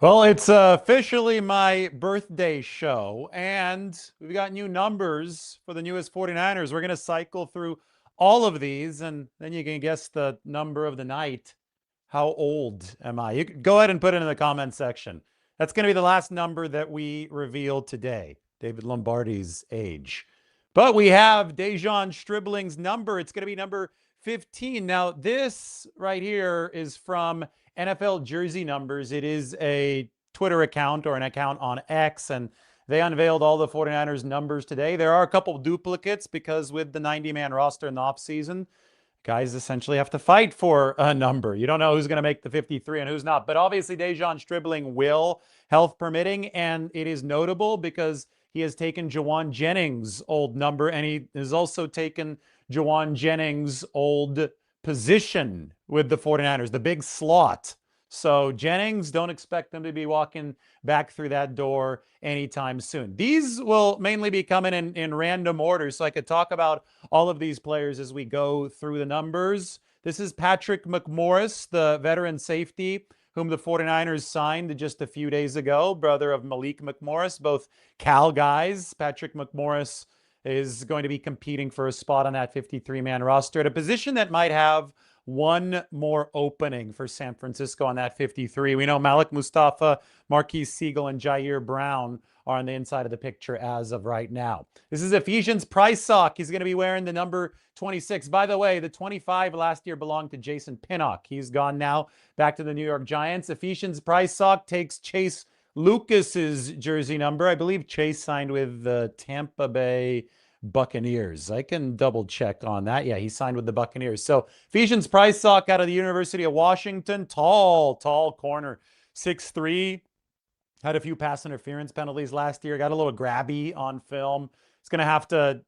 Well, it's officially my birthday show, and we've got new numbers for the newest 49ers. We're going to cycle through all of these, and then you can guess the number of the night. How old am I? You can go ahead and put it in the comment section. That's going to be the last number that we reveal today, David Lombardi's age. But we have De'Zhaun Stribling's number. It's going to be number 15. Now, this right here is from NFL jersey numbers. It is a Twitter account or an account on X, and they unveiled all the 49ers numbers today. There are a couple duplicates because with the 90-man roster in the offseason, guys essentially have to fight for a number. You don't know who's going to make the 53 and who's not. But obviously, De'Zhaun Stribling will, health permitting. And it is notable because he has taken Jauan Jennings' old number, and he has also taken Jauan Jennings' old position with the 49ers, the big slot. So Jennings, don't expect them to be walking back through that door anytime soon. These will mainly be coming in random order, so I could talk about all of these players as we go through the numbers. This is Patrick McMorris, the veteran safety, whom the 49ers signed just a few days ago, brother of Malik McMorris, both Cal guys. Patrick McMorris is going to be competing for a spot on that 53-man roster at a position that might have one more opening for San Francisco on that 53. We know Malik Mustafa, Marquise Siegel, and Jair Brown are on the inside of the picture as of right now. This is Ephesians Pricesock. He's going to be wearing the number 26. By the way, the 25 last year belonged to Jason Pinnock. He's gone now back to the New York Giants. Ephesians Pricesock takes Chase Lucas's jersey number. I believe Chase signed with the Tampa Bay Buccaneers. I can double check on that. Yeah, he signed with the Buccaneers. So Ephesians Pricesock out of the University of Washington, tall corner, 6'3", had a few pass interference penalties last year, got a little grabby on film. He's going to have to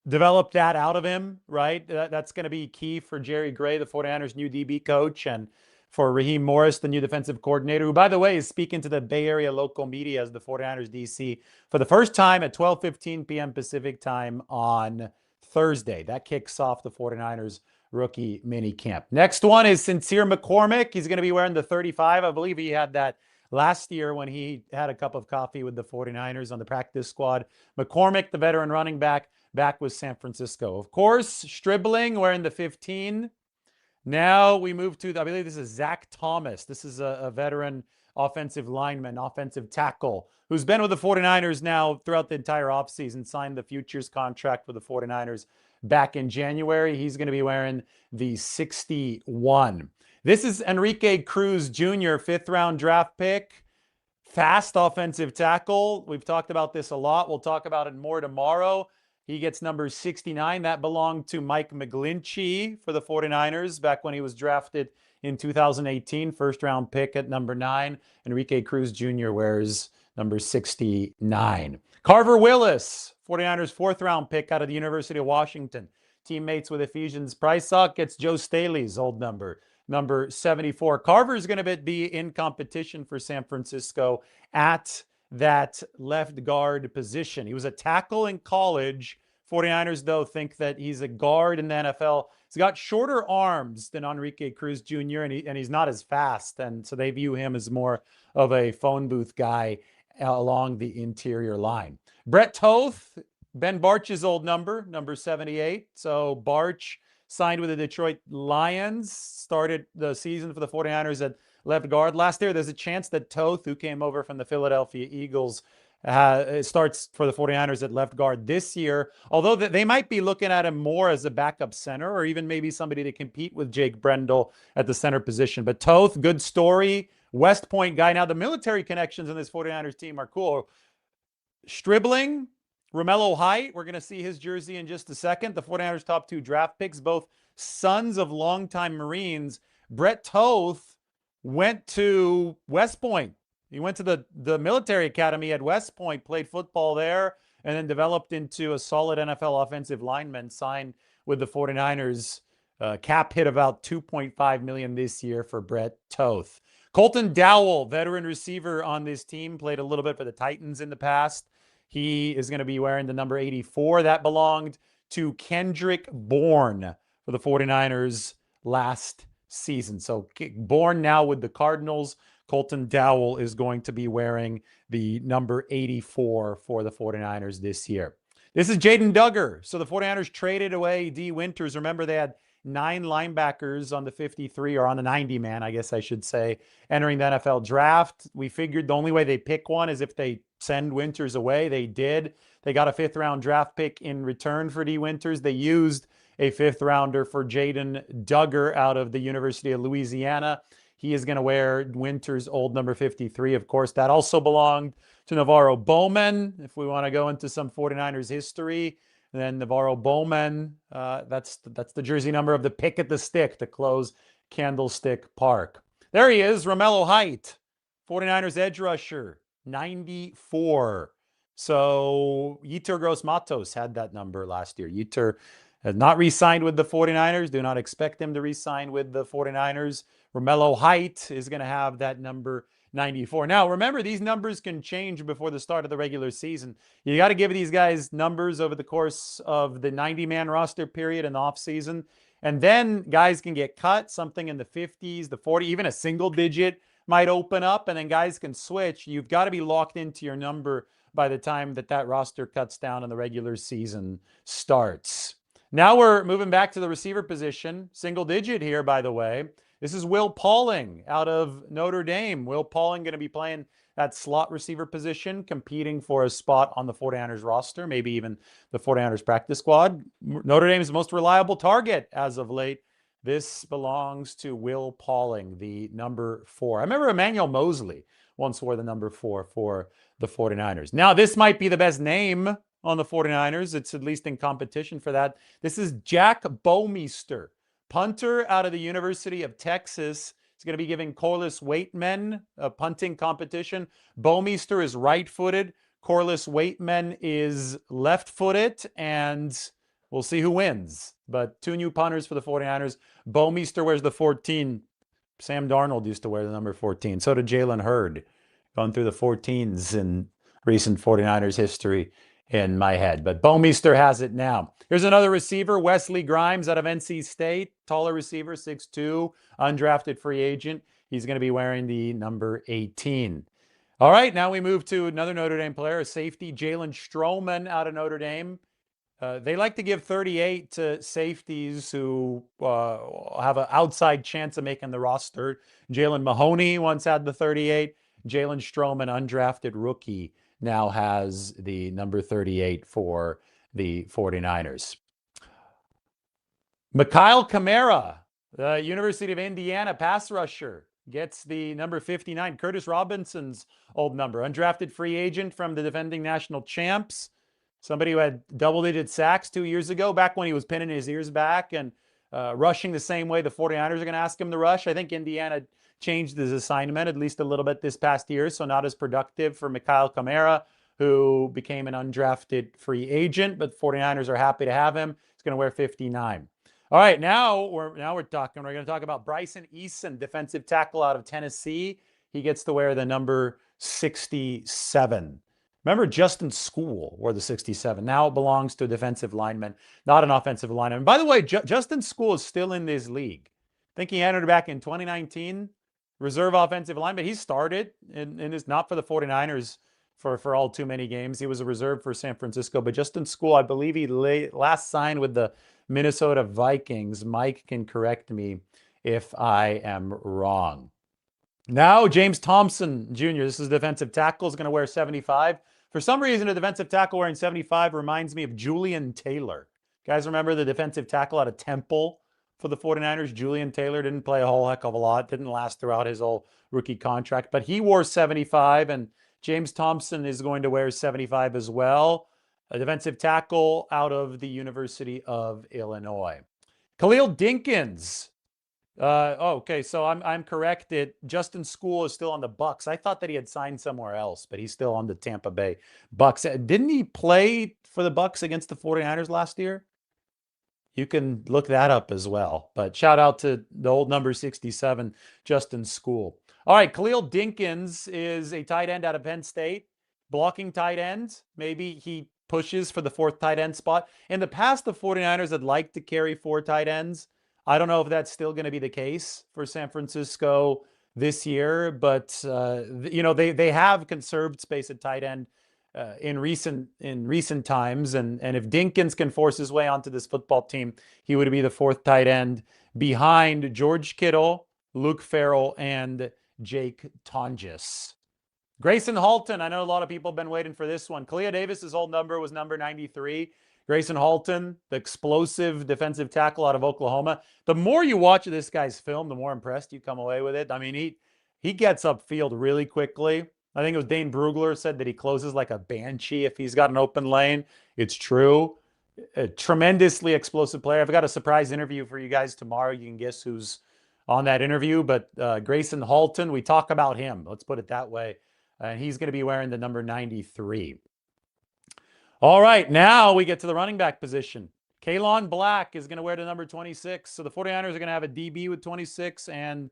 develop that out of him, right? That's going to be key for Jerry Gray, the 49ers' new DB coach, and for Raheem Morris, the new defensive coordinator, who, by the way, is speaking to the Bay Area local media as the 49ers DC for the first time at 12:15 p.m. Pacific time on Thursday. That kicks off the 49ers rookie mini camp. Next one is Sincere McCormick. He's going to be wearing the 35. I believe he had that last year when he had a cup of coffee with the 49ers on the practice squad. McCormick, the veteran running back with San Francisco. Of course, Stribling wearing the 15. Now we move to, I believe this is Zach Thomas. This is a veteran offensive lineman, offensive tackle, who's been with the 49ers now throughout the entire offseason, signed the futures contract with the 49ers back in January. He's going to be wearing the 61. This is Enrique Cruz Jr., fifth-round draft pick, fast offensive tackle. We've talked about this a lot. We'll talk about it more tomorrow. He gets number 69. That belonged to Mike McGlinchey for the 49ers back when he was drafted in 2018. First-round pick at number 9. Enrique Cruz Jr. wears number 69. Carver Willis, 49ers fourth-round pick out of the University of Washington. Teammates with Ephesians Pricesock, gets Joe Staley's old number 74. Carver is going to be in competition for San Francisco at that left guard position. He was a tackle in college. 49ers, though, think that he's a guard in the NFL. He's got shorter arms than Enrique Cruz Jr., and he's not as fast. And so they view him as more of a phone booth guy along the interior line. Brett Toth, Ben Barch's old number 78. So Barch signed with the Detroit Lions, started the season for the 49ers at left guard. Last year, there's a chance that Toth, who came over from the Philadelphia Eagles, starts for the 49ers at left guard this year, although they might be looking at him more as a backup center or even maybe somebody to compete with Jake Brendel at the center position. But Toth, good story. West Point guy. Now, the military connections in this 49ers team are cool. Stribling, Romello Height, we're going to see his jersey in just a second. The 49ers' top 2 draft picks, both sons of longtime Marines. Brett Toth went to West Point. He went to the military academy at West Point, played football there, and then developed into a solid NFL offensive lineman, signed with the 49ers. Cap hit about $2.5 million this year for Brett Toth. Colton Dowell, veteran receiver on this team, played a little bit for the Titans in the past. He is going to be wearing the number 84. That belonged to Kendrick Bourne for the 49ers last season. So Bourne now with the Cardinals. Colton Dowell is going to be wearing the number 84 for the 49ers this year. This is Jaden Duggar. So the 49ers traded away D. Winters. Remember, they had 9 linebackers on the 53, or on the 90 man, I guess I should say, entering the NFL draft. We figured the only way they pick one is if they send Winters away. They did. They got a 5th round draft pick in return for D. Winters. They used a 5th rounder for Jaden Duggar out of the University of Louisiana. He is going to wear Winters' old number 53. Of course, that also belonged to Navarro Bowman. If we want to go into some 49ers history, then Navarro Bowman, that's the jersey number of the pick at the stick to close Candlestick Park. There he is, Romello Height, 49ers edge rusher, 94. So Yetur Gross-Matos had that number last year. Yetur has not re-signed with the 49ers. Do not expect him to re-sign with the 49ers. Romello Height is going to have that number 94. Now, remember, these numbers can change before the start of the regular season. You got to give these guys numbers over the course of the 90-man roster period and the offseason. And then guys can get cut, something in the 50s, the 40, even a single digit might open up, and then guys can switch. You've got to be locked into your number by the time that roster cuts down and the regular season starts. Now we're moving back to the receiver position. Single digit here, by the way. This is Will Pauling out of Notre Dame. Will Pauling going to be playing that slot receiver position, competing for a spot on the 49ers roster, maybe even the 49ers practice squad. Notre Dame's most reliable target as of late. This belongs to Will Pauling, the number 4. I remember Emmanuel Mosley once wore the number 4 for the 49ers. Now, this might be the best name on the 49ers. It's at least in competition for that. This is Jack Bouwmeester, punter out of the University of Texas. He's going to be giving Corliss Waitman a punting competition. Bouwmeester is right-footed. Corliss Waitman is left-footed, and we'll see who wins. But 2 new punters for the 49ers. Bouwmeester wears the 14. Sam Darnold used to wear the number 14. So did Jalen Hurd. Going through the 14s in recent 49ers history in my head. But Bouwmeester has it now. Here's another receiver, Wesley Grimes out of NC State. Taller receiver, 6'2", undrafted free agent. He's going to be wearing the number 18. All right, now we move to another Notre Dame player, a safety, Jalen Stroman out of Notre Dame. They like to give 38 to safeties who have an outside chance of making the roster. Jalen Mahoney once had the 38. Jalen Stroman, undrafted rookie, now has the number 38 for the 49ers. Mikhail Kamara, the University of Indiana pass rusher, gets the number 59. Curtis Robinson's old number. Undrafted free agent from the defending national champs. Somebody who had double-digit sacks 2 years ago, back when he was pinning his ears back and rushing the same way the 49ers are going to ask him to rush. I think Indiana changed his assignment at least a little bit this past year, so not as productive for Mikhail Kamara, who became an undrafted free agent, but 49ers are happy to have him. He's going to wear 59. All right, now we're talking. We're going to talk about Bryson Eason, defensive tackle out of Tennessee. He gets to wear the number 67. Remember, Justin School wore the 67. Now it belongs to a defensive lineman, not an offensive lineman. By the way, Justin School is still in this league. I think he entered back in 2019, reserve offensive lineman. He started and is not for the 49ers for all too many games. He was a reserve for San Francisco. But Justin School, I believe he last signed with the Minnesota Vikings. Mike can correct me if I am wrong. Now, James Thompson Jr., this is defensive tackle, is going to wear 75. For some reason, a defensive tackle wearing 75 reminds me of Julian Taylor. Guys, remember the defensive tackle out of Temple for the 49ers? Julian Taylor didn't play a whole heck of a lot, didn't last throughout his whole rookie contract, but he wore 75, and James Thompson is going to wear 75 as well. A defensive tackle out of the University of Illinois. Khalil Dinkins. Okay, so I'm corrected. Justin School is still on the Bucks. I thought that he had signed somewhere else, but he's still on the Tampa Bay Bucks. Didn't he play for the Bucks against the 49ers last year? You can look that up as well. But shout out to the old number 67, Justin School. All right, Khalil Dinkins is a tight end out of Penn State. Blocking tight end. Maybe he pushes for the 4th tight end spot. In the past, the 49ers had liked to carry 4 tight ends. I don't know if that's still going to be the case for San Francisco this year, but they have conserved space at tight end in recent times, and if Dinkins can force his way onto this football team, he would be the fourth tight end behind George Kittle, Luke Farrell, and Jake Tonjes. Grayson Halton, I know a lot of people have been waiting for this one. Kalia Davis's old number was number 93. Grayson Halton, the explosive defensive tackle out of Oklahoma. The more you watch this guy's film, the more impressed you come away with it. I mean, he gets upfield really quickly. I think it was Dane Brugler said that he closes like a banshee if he's got an open lane. It's true. A tremendously explosive player. I've got a surprise interview for you guys tomorrow. You can guess who's on that interview, but Grayson Halton, we talk about him. Let's put it that way. And he's going to be wearing the number 93. All right, now we get to the running back position. Kalon Black is going to wear the number 26. So the 49ers are going to have a DB with 26 and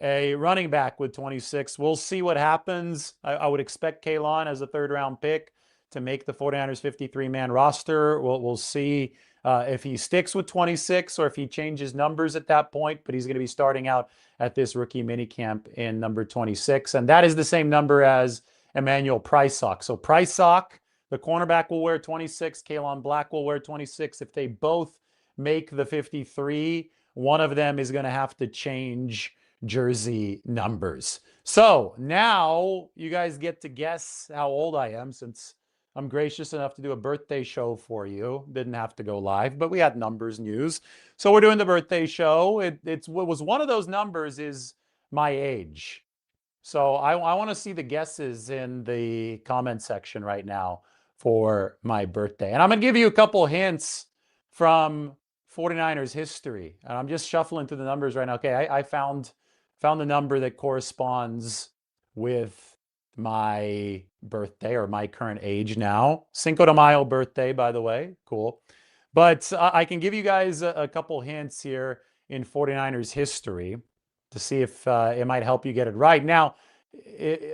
a running back with 26. We'll see what happens. I would expect Kalon as a third-round pick to make the 49ers 53-man roster. We'll see if he sticks with 26 or if he changes numbers at that point, but he's going to be starting out at this rookie minicamp in number 26. And that is the same number as Emmanuel Prysock. So Prysock, the cornerback, will wear 26. Kalon Black will wear 26. If they both make the 53, one of them is going to have to change jersey numbers. So now you guys get to guess how old I am, since I'm gracious enough to do a birthday show for you. Didn't have to go live, but we had numbers news. So we're doing the birthday show. It was one of those numbers is my age. So I want to see the guesses in the comment section right now for my birthday. And I'm going to give you a couple hints from 49ers history. And I'm just shuffling through the numbers right now. Okay, I found the number that corresponds with my birthday, or my current age now. Cinco de Mayo birthday, by the way. Cool. But I can give you guys a couple hints here in 49ers history to see if it might help you get it right. Now,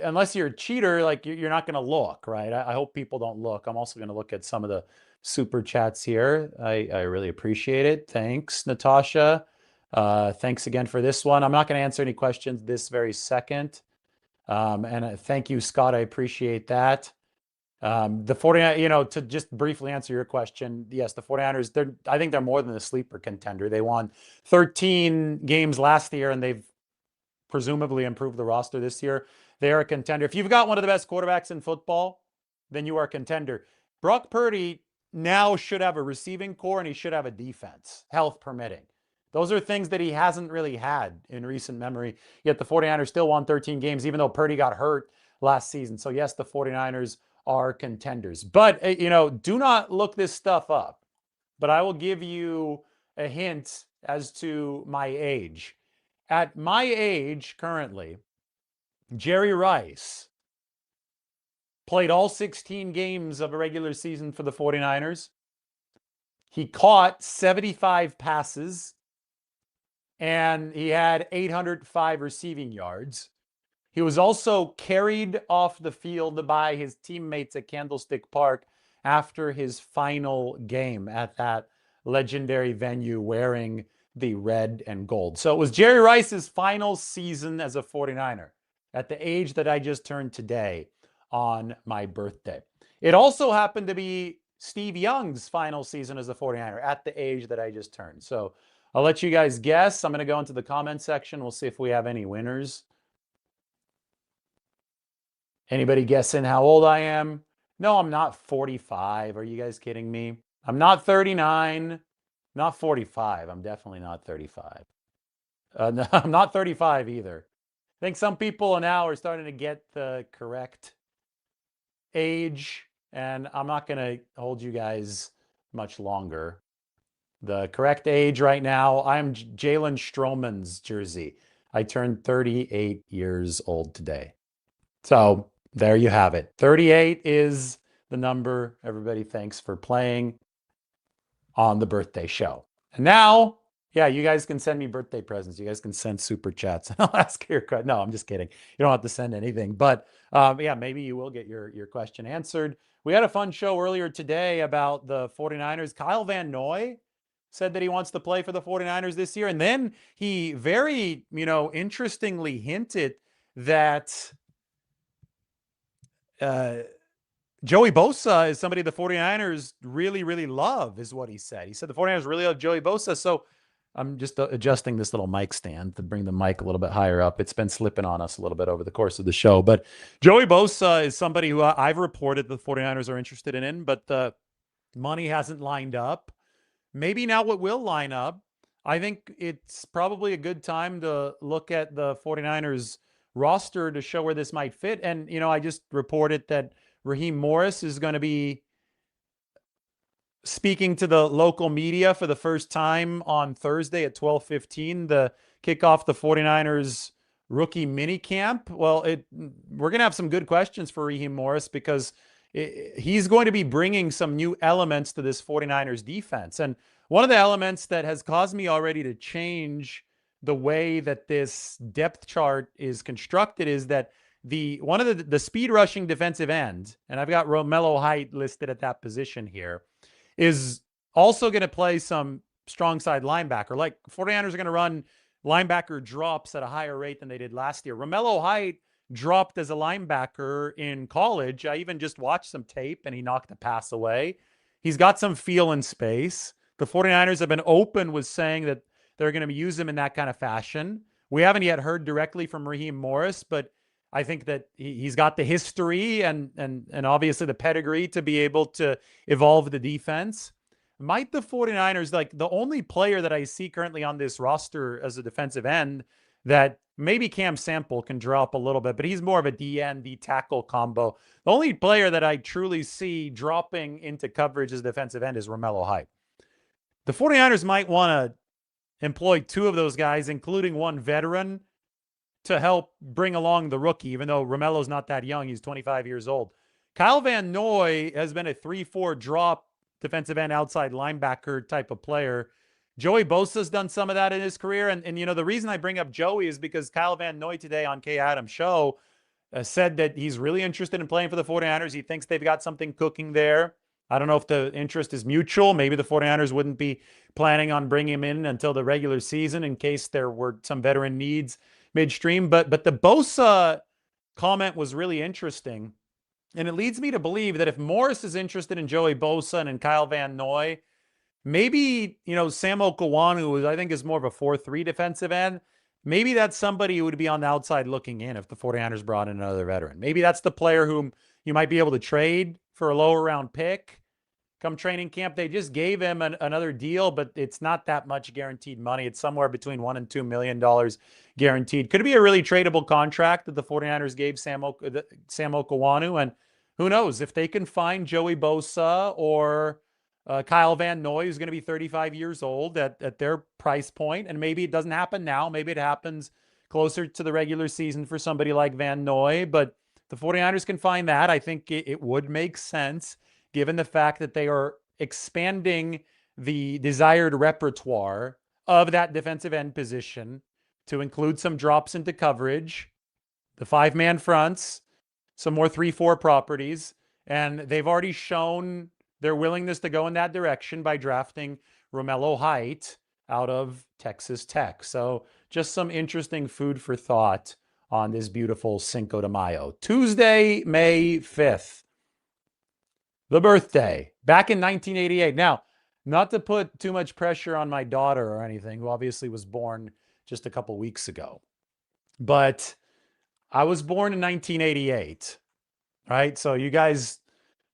unless you're a cheater, like you're not going to look, right? I hope people don't look. I'm also going to look at some of the super chats here. I really appreciate it. Thanks, Natasha. Thanks again for this one. I'm not going to answer any questions this very second. And thank you, Scott. I appreciate that. The 49ers, to just briefly answer your question, yes, the 49ers, I think they're more than a sleeper contender. They won 13 games last year, and they've presumably improved the roster this year. They are a contender. If you've got one of the best quarterbacks in football, then you are a contender. Brock Purdy now should have a receiving core, and he should have a defense, health permitting. Those are things that he hasn't really had in recent memory. Yet the 49ers still won 13 games, even though Purdy got hurt last season. So yes, the 49ers are contenders. But, do not look this stuff up. But I will give you a hint as to my age. At my age currently, Jerry Rice played all 16 games of a regular season for the 49ers. He caught 75 passes, and he had 805 receiving yards. He was also carried off the field by his teammates at Candlestick Park after his final game at that legendary venue wearing the red and gold. So it was Jerry Rice's final season as a 49er at the age that I just turned today on my birthday. It also happened to be Steve Young's final season as a 49er at the age that I just turned. So I'll let you guys guess. I'm going to go into the comment section. We'll see if we have any winners. Anybody guessing how old I am? No, I'm not 45. Are you guys kidding me? I'm not 39. Not 45. I'm definitely not 35. No, I'm not 35 either. I think some people now are starting to get the correct age, and I'm not going to hold you guys much longer. The correct age right now, I'm Jalen Stroman's jersey. I turned 38 years old today. So there you have it. 38 is the number. Everybody, thanks for playing on the birthday show. And now, yeah, you guys can send me birthday presents. You guys can send super chats. And I'll ask your question. No, I'm just kidding. You don't have to send anything. But yeah, maybe you will get your question answered. We had a fun show earlier today about the 49ers. Kyle Van Noy said that he wants to play for the 49ers this year. And then he very, interestingly hinted that Joey Bosa is somebody the 49ers really, really love, is what he said. He said the 49ers really love Joey Bosa. So I'm just adjusting this little mic stand to bring the mic a little bit higher up. It's been slipping on us a little bit over the course of the show. But Joey Bosa is somebody who I've reported the 49ers are interested in, but the money hasn't lined up. Maybe now it will line up. I think it's probably a good time to look at the 49ers roster to show where this might fit. And, I just reported that Raheem Morris is going to be speaking to the local media for the first time on Thursday at 12:15 to kick off the 49ers rookie mini camp. Well, we're going to have some good questions for Raheem Morris because he's going to be bringing some new elements to this 49ers defense. And one of the elements that has caused me already to change the way that this depth chart is constructed is that one of the speed rushing defensive end, and I've got Romello Height listed at that position here, is also going to play some strong side linebacker. Like 49ers are going to run linebacker drops at a higher rate than they did last year. Romello Height dropped as a linebacker in college. I even just watched some tape and he knocked a pass away. He's got some feel in space. The 49ers have been open with saying that they're going to use him in that kind of fashion. We haven't yet heard directly from Raheem Morris, but I think that he's got the history and obviously the pedigree to be able to evolve the defense. Might the 49ers, like the only player that I see currently on this roster as a defensive end that maybe Cam Sample can drop a little bit, but he's more of a D-end, D-tackle combo. The only player that I truly see dropping into coverage as a defensive end is Romello Height. The 49ers might want to employ two of those guys, including one veteran, to help bring along the rookie, even though Romello's not that young. He's 25 years old. Kyle Van Noy has been a 3-4 drop defensive end outside linebacker type of player. Joey Bosa's done some of that in his career. And the reason I bring up Joey is because Kyle Van Noy today on Kay Adams' show said that he's really interested in playing for the 49ers. He thinks they've got something cooking there. I don't know if the interest is mutual. Maybe the 49ers wouldn't be planning on bringing him in until the regular season in case there were some veteran needs midstream. But the Bosa comment was really interesting. And it leads me to believe that if Morris is interested in Joey Bosa and in Kyle Van Noy, maybe, Sam Okawanu, who I think is more of a 4-3 defensive end, maybe that's somebody who would be on the outside looking in if the 49ers brought in another veteran. Maybe that's the player whom you might be able to trade for a lower round pick come training camp. They just gave him another deal, but it's not that much guaranteed money. It's somewhere between $1 and $2 million guaranteed. Could it be a really tradable contract that the 49ers gave Sam Okawanu? And who knows if they can find Joey Bosa or Kyle Van Noy, who's going to be 35 years old at their price point. And maybe it doesn't happen now. Maybe it happens closer to the regular season for somebody like Van Noy. But the 49ers can find that. I think it would make sense given the fact that they are expanding the desired repertoire of that defensive end position to include some drops into coverage, the 5-man fronts, some more 3-4 properties. And they've already shown their willingness to go in that direction by drafting Romello Height out of Texas Tech. So just some interesting food for thought on this beautiful Cinco de Mayo. Tuesday, May 5th. The birthday, back in 1988. Now, not to put too much pressure on my daughter or anything, who obviously was born just a couple weeks ago, but I was born in 1988, right? So you guys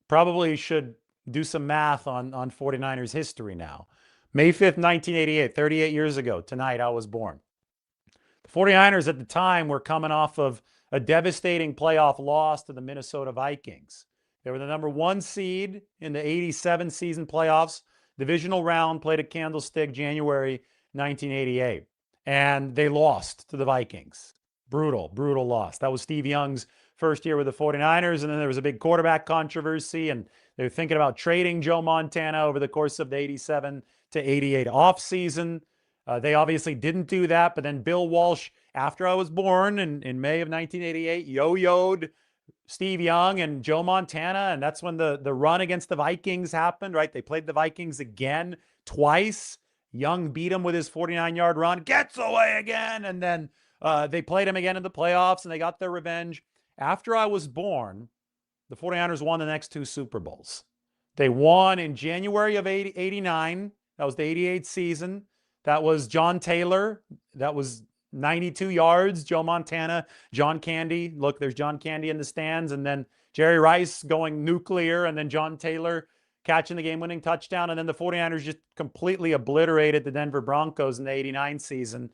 probably should do some math on 49ers history now. May 5th, 1988, 38 years ago, tonight I was born. The 49ers at the time were coming off of a devastating playoff loss to the Minnesota Vikings. They were the number 1 seed in the 87 season playoffs. Divisional round, played at Candlestick, January 1988. And they lost to the Vikings. Brutal loss. That was Steve Young's first year with the 49ers. And then there was a big quarterback controversy. And they were thinking about trading Joe Montana over the course of the 87 to 88 offseason. They obviously didn't do that. But then Bill Walsh, after I was born in May of 1988, yo-yoed Steve Young and Joe Montana, and that's when the run against the Vikings happened, right? They played the Vikings again twice Young beat him with his 49-yard run, gets away again, and then they played him again in the playoffs, and they got their revenge. After I was born, the 49ers won the next two Super Bowls. They won in January of 89. That was the 88 season. That was John Taylor. That was 92 yards. Joe Montana, John Candy. Look, there's John Candy in the stands. And then Jerry Rice going nuclear. And then John Taylor catching the game-winning touchdown. And then the 49ers just completely obliterated the Denver Broncos in the 89 season.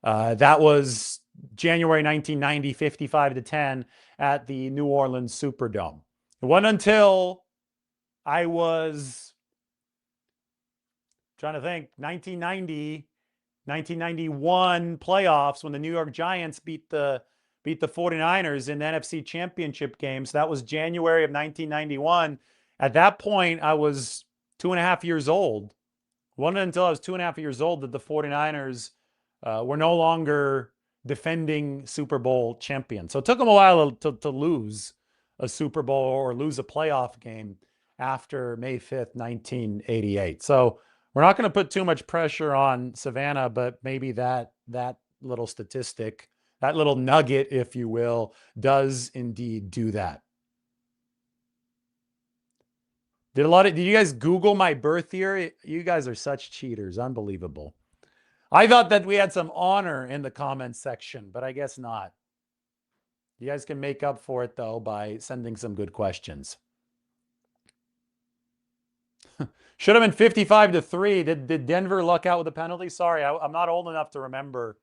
That was January 1990, 55-10 at the New Orleans Superdome. It wasn't until I was trying to think, 1991 playoffs when the New York Giants beat the 49ers in the NFC Championship games. That was January of 1991. At that point, I was 2.5 years old. It wasn't until I was 2.5 years old that the 49ers were no longer defending Super Bowl champions. So it took them a while to lose a Super Bowl or lose a playoff game after May 5th, 1988. So we're not going to put too much pressure on Savannah, but maybe that little statistic, that little nugget, if you will, does indeed do that. Did you guys Google my birth year? You guys are such cheaters. Unbelievable. I thought that we had some honor in the comments section, but I guess not. You guys can make up for it, though, by sending some good questions. Should have been 55-3. Did Denver luck out with a penalty? Sorry, I'm not old enough to remember.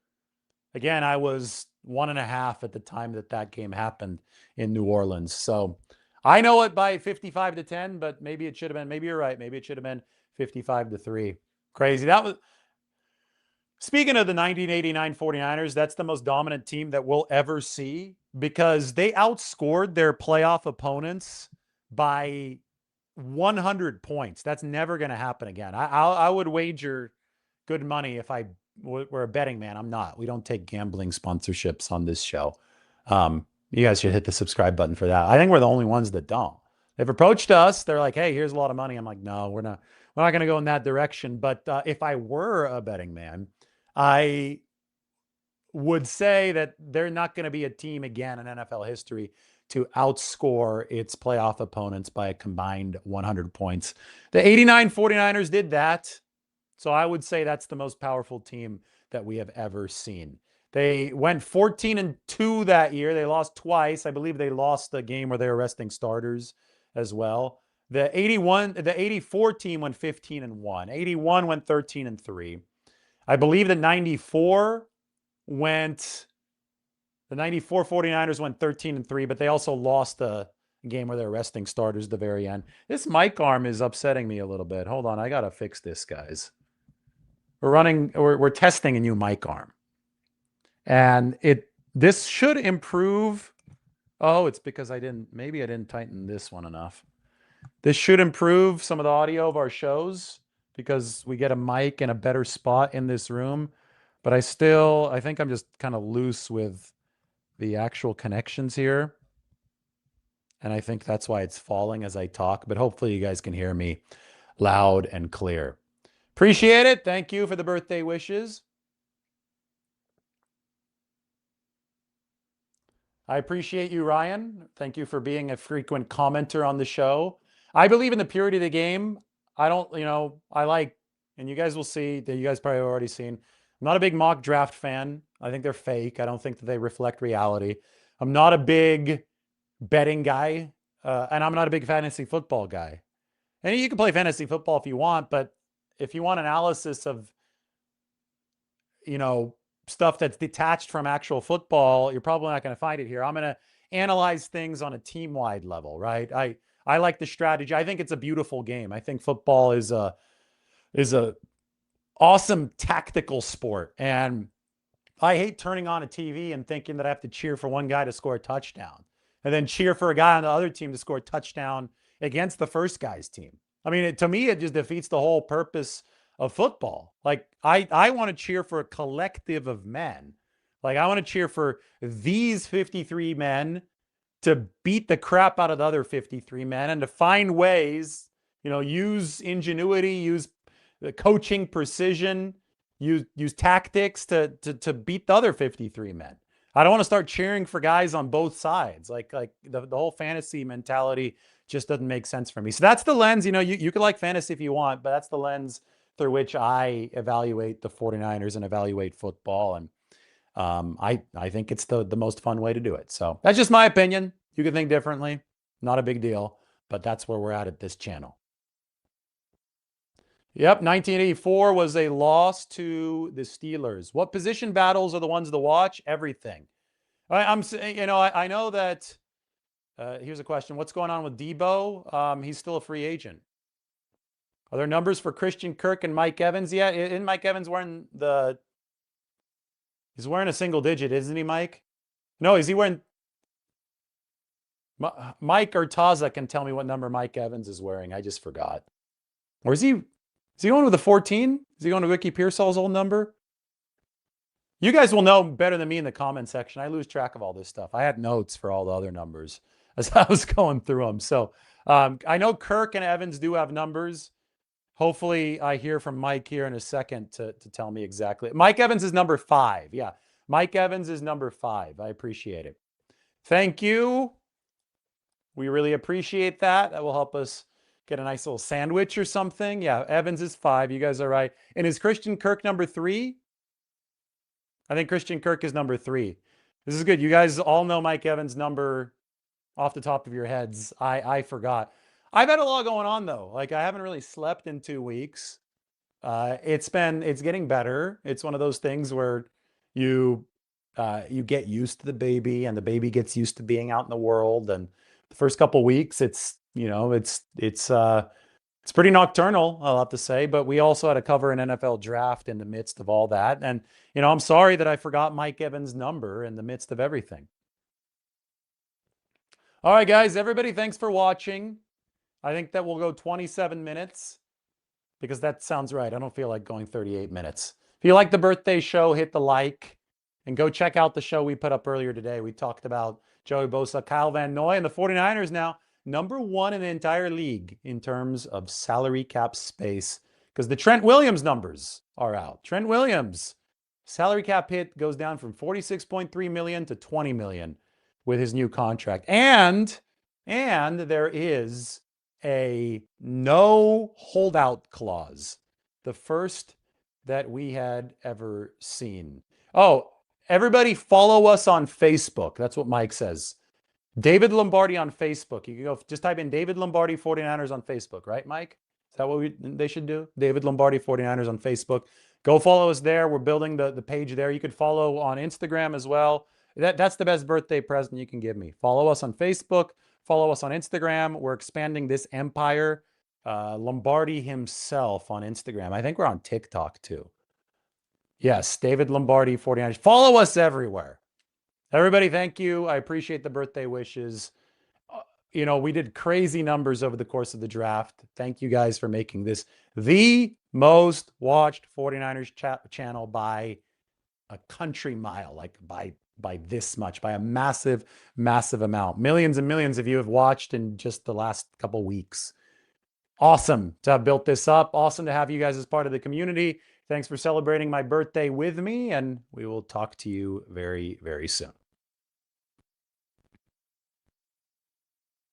Again, I was 1.5 at the time that game happened in New Orleans. So I know it by 55-10, but maybe it should have been, maybe you're right. Maybe it should have been 55-3. Crazy. That was, speaking of the 1989 49ers, that's the most dominant team that we'll ever see because they outscored their playoff opponents by 100 points. That's never going to happen again. I would wager good money if I were a betting man. I'm not. We don't take gambling sponsorships on this show. You guys should hit the subscribe button for that. I think we're the only ones that don't. They've approached us. They're like, hey, here's a lot of money. I'm like, no, we're not going to go in that direction. But if I were a betting man, I would say that they're not going to be a team again in NFL history to outscore its playoff opponents by a combined 100 points. The 89 49ers did that. So I would say that's the most powerful team that we have ever seen. They went 14-2 that year. They lost twice. I believe they lost the game where they were resting starters as well. The 84 team went 15-1. 81 went 13-3. I believe the 94 49ers went 13-3, but they also lost the game where they're resting starters at the very end. This mic arm is upsetting me a little bit. Hold on, I gotta fix this, guys. We're testing a new mic arm, and this should improve. Oh, it's because maybe I didn't tighten this one enough. This should improve some of the audio of our shows because we get a mic in a better spot in this room. But I think I'm just kind of loose with the actual connections here. And I think that's why it's falling as I talk. But hopefully you guys can hear me loud and clear. Appreciate it. Thank you for the birthday wishes. I appreciate you, Ryan. Thank you for being a frequent commenter on the show. I believe in the purity of the game. I like, and you guys will see that you guys probably have already seen. I'm not a big mock draft fan. I think they're fake. I don't think that they reflect reality. I'm not a big betting guy, and I'm not a big fantasy football guy. And you can play fantasy football if you want, but if you want analysis of, stuff that's detached from actual football, you're probably not going to find it here. I'm going to analyze things on a team-wide level, right? I like the strategy. I think it's a beautiful game. I think football is a awesome tactical sport. And I hate turning on a TV and thinking that I have to cheer for one guy to score a touchdown and then cheer for a guy on the other team to score a touchdown against the first guy's team. I mean, to me, it just defeats the whole purpose of football. Like, I want to cheer for a collective of men. Like, I want to cheer for these 53 men to beat the crap out of the other 53 men and to find ways, use ingenuity, use coaching precision, use tactics to beat the other 53 men. I don't want to start cheering for guys on both sides. Like the whole fantasy mentality just doesn't make sense for me. So that's the lens. You can like fantasy if you want, but that's the lens through which I evaluate the 49ers and evaluate football. And I think it's the most fun way to do it. So that's just my opinion. You can think differently. Not a big deal, but that's where we're at this channel. Yep, 1984 was a loss to the Steelers. What position battles are the ones to watch? Everything. I'm saying, I know that. Here's a question: what's going on with Debo? He's still a free agent. Are there numbers for Christian Kirk and Mike Evans yet? Isn't Mike Evans wearing the? He's wearing a single digit, isn't he, Mike? No, is he wearing? Mike or Taza can tell me what number Mike Evans is wearing. I just forgot. Or is he? Is he going with a 14? Is he going to Ricky Pearsall's old number? You guys will know better than me in the comment section. I lose track of all this stuff. I had notes for all the other numbers as I was going through them. So I know Kirk and Evans do have numbers. Hopefully I hear from Mike here in a second to tell me exactly. Mike Evans is number 5. Yeah, Mike Evans is number 5. I appreciate it. Thank you. We really appreciate that. That will help us get a nice little sandwich or something. Yeah, Evans is 5. You guys are right. And is Christian Kirk number 3? I think Christian Kirk is number 3. This is good. You guys all know Mike Evans' number off the top of your heads. I forgot. I've had a lot going on though. Like I haven't really slept in 2 weeks. It's getting better. It's one of those things where you get used to the baby and the baby gets used to being out in the world. And the first couple weeks, it's pretty nocturnal, I'll have to say, but we also had to cover an NFL draft in the midst of all that. And, I'm sorry that I forgot Mike Evans' number in the midst of everything. All right, guys, everybody, thanks for watching. I think that we'll go 27 minutes because that sounds right. I don't feel like going 38 minutes. If you like the birthday show, hit the like and go check out the show we put up earlier today. We talked about Joey Bosa, Kyle Van Noy, and the 49ers now number 1 in the entire league in terms of salary cap space because the Trent Williams numbers are out. Trent Williams salary cap hit goes down from $46.3 million to $20 million with his new contract. And there is a no holdout clause, the first that we had ever seen. Oh, everybody follow us on Facebook. That's what Mike says. David Lombardi on Facebook. You can go just type in David Lombardi 49ers on Facebook, right, Mike? Is that what they should do? David Lombardi 49ers on Facebook. Go follow us there. We're building the page there. You could follow on Instagram as well. That's the best birthday present you can give me. Follow us on Facebook. Follow us on Instagram. We're expanding this empire. Lombardi himself on Instagram. I think we're on TikTok too. Yes, David Lombardi 49ers. Follow us everywhere. Everybody, thank you. I appreciate the birthday wishes. We did crazy numbers over the course of the draft. Thank you guys for making this the most watched 49ers channel by a country mile, like by this much, by a massive, massive amount. Millions and millions of you have watched in just the last couple weeks. Awesome to have built this up. Awesome to have you guys as part of the community. Thanks for celebrating my birthday with me, and we will talk to you very, very soon.